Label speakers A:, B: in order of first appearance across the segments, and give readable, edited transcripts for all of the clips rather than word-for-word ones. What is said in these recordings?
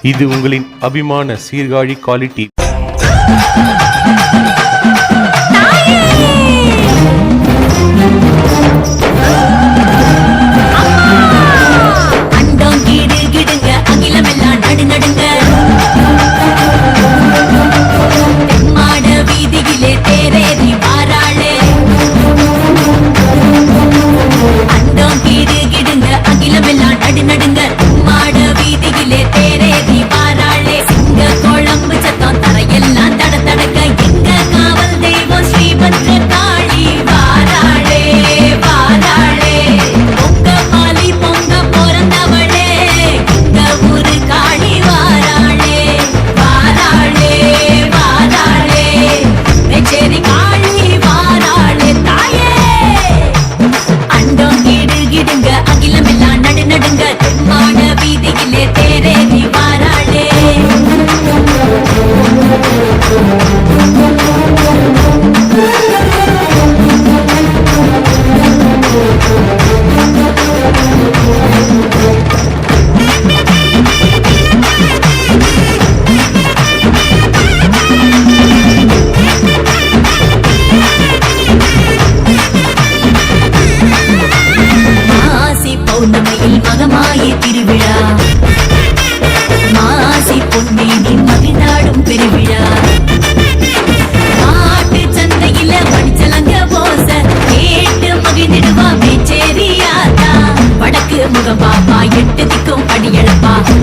A: இது உங்களின் அபிமான சீர்காழி குவாலிட்டி.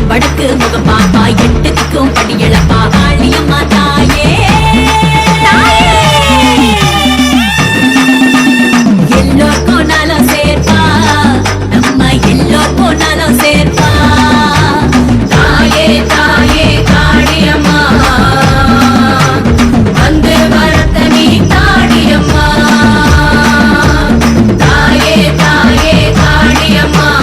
B: வடக்கு முகம் பாப்பா எட்டு திக்கும் படியளப்பா காளியம்மா தாயே எல்லோருக்கும் நாளும் சேர்ப்பா நம்ம எல்லோருக்கும் நாளும் சேர்ப்பா தாயே தாயே காளியம்மா வந்து வரத்த நீ தாடியம்மா தாயே தாயே காளியம்மா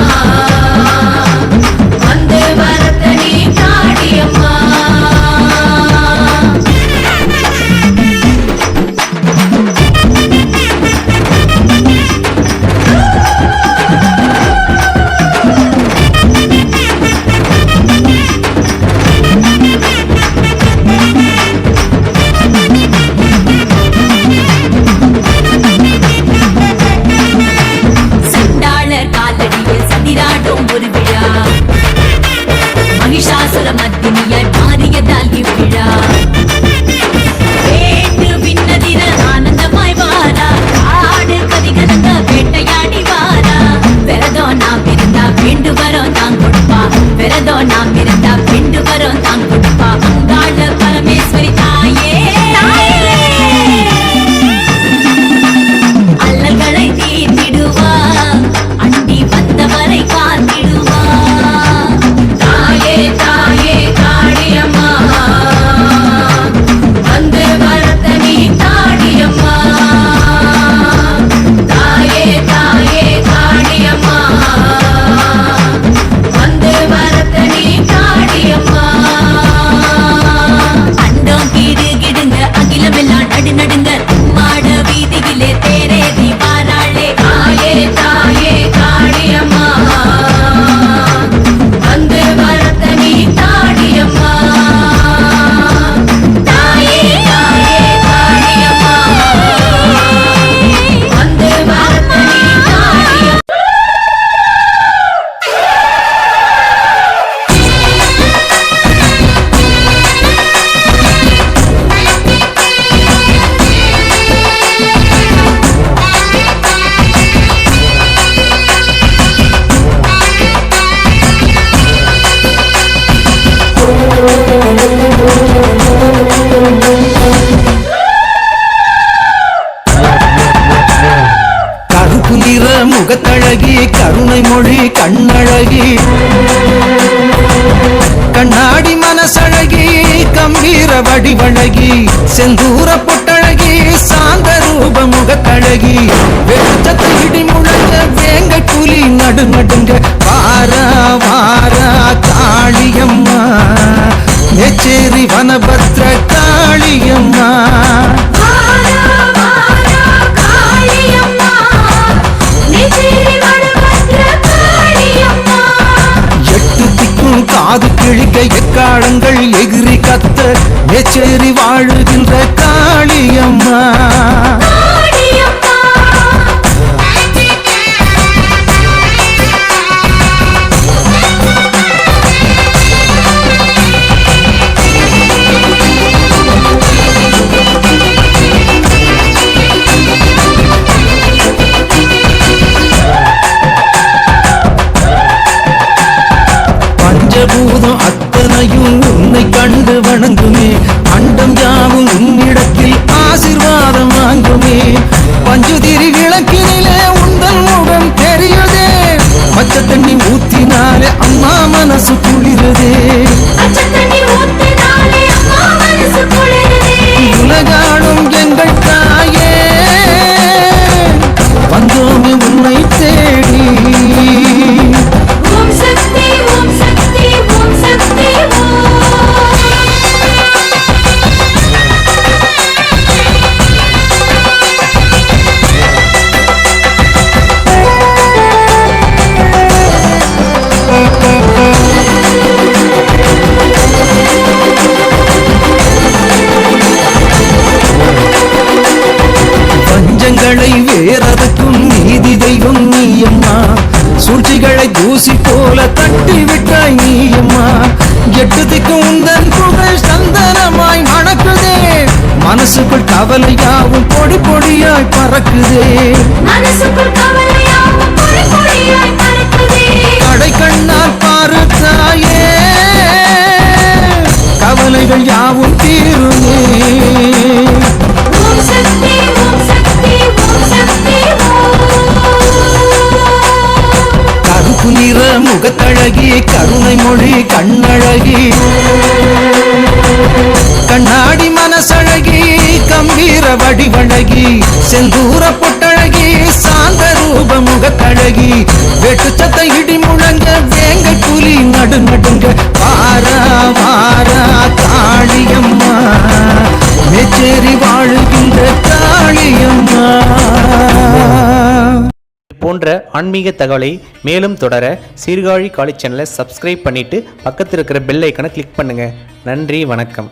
B: மகிஷாசுர மத்தினியாய் மாறியதால் இவ்விழா வேட்டு விண்ணதிர ஆனந்தமாய் வாரா காடு கதிகலங்க வேட்டையாடி வாரா விரதோ நாம் இருந்தா வேண்டு வரோம் தான் கொடுப்பா விரதோ நாம் இருந்தா வேண்டு வரோம் தான் கொடுப்பா அங்காள பரமேஸ்வரி தாயே அல்லல்களை தீர்த்திடுவா அண்டி வந்தவரை காத்திடுவா தாயே காளியம்மா வந்து வரத்த நீ தாடியம்மா தாயே தாயே காளியம்மா வந்து வரத்த நீ தாடியம்மா அண்டம் கீடு கிடுங்க அகிலமெல்லாம் நடு நடுங்க மாட வீதியிலே தேரேறி வாராளே தாயே தாயே காளியம்மா வந்து வரத்த நீ தாடியம்மா தாயே தாயே காளியம்மா வந்து வரத்த நீ தாடியம்மா.
C: கருப்புலிற முகத்தழகி கருணை மொழி கண்ணழகி கண்ணாடி மனசழகி கம்பீர வடிவழகி செந்தூர பொட்டழகி சாந்த ரூப முகத்தழகி வெளிச்சத்தை இடி முழங்க வேங்க புலி நடு நடுங்க வாரா வாரா காளியம்மா மேச்சேரி வனபத்ர காளியம்மா எட்டு திக்கும் காது கிழிக்க எக்காலங்கள் எகிரி கத்த மேச்சேரி வாழுகின்ற காளியம்மா. பஞ்சபூதம் அத்தனையும் உன்னை கண்டு வணங்குமே, அண்டம் யாவும் உன்னிடத்தில் ஆசீர்வாதம் வாங்குமே. பஞ்சுதிரி விளக்கினிலே உந்தன் முகம் தெரியுதே, பச்சை தண்ணி ஊத்தினாலே அம்மா மனசு குளிருதே. உலகாடும் எங்கள் தாயே வந்தோமே உன்னை தேடி. பஞ்சங்களை வேறதுக்கும் நீதி தெய்வம் நீயம்மா, சூழ்ச்சிகளை தூசி போல தட்டி விட்டாய் நீயம்மா. எட்டுதிக்கு உந்தன் புகழ் சந்தனமாய் மணக்குதே, மனசுக்குள் கவலையாவும் பொடி பொடியாய் பறக்குதே. கடை கண்ணால் பாரு தாயே, கவலைகள் யாவும் தீருமே. கருப்பு நிற முகத்தழகி, கருணை மொழி கண்ணழகி, கண்ணாடி மனசழகி, கம்பீர வடிவழகி, செந்தூர பொட்டழகி, சாந்த ரூப முகத்தழகி, வெட்டு சத்த இடி முழங்க வேங்கை புலி நடு நடுங்க. வாரா வாரா காளியம்மா, மேச்சேரி வாழுகின்ற காளியம்மா.
A: போன்ற ஆன்மீக தகவலை மேலும் தொடர சீர்காழி காளி சேனலை சப்ஸ்கிரைப் பண்ணிட்டு பக்கத்தில் இருக்கிற பெல் ஐக்கனை கிளிக் பண்ணுங்க. நன்றி, வணக்கம்.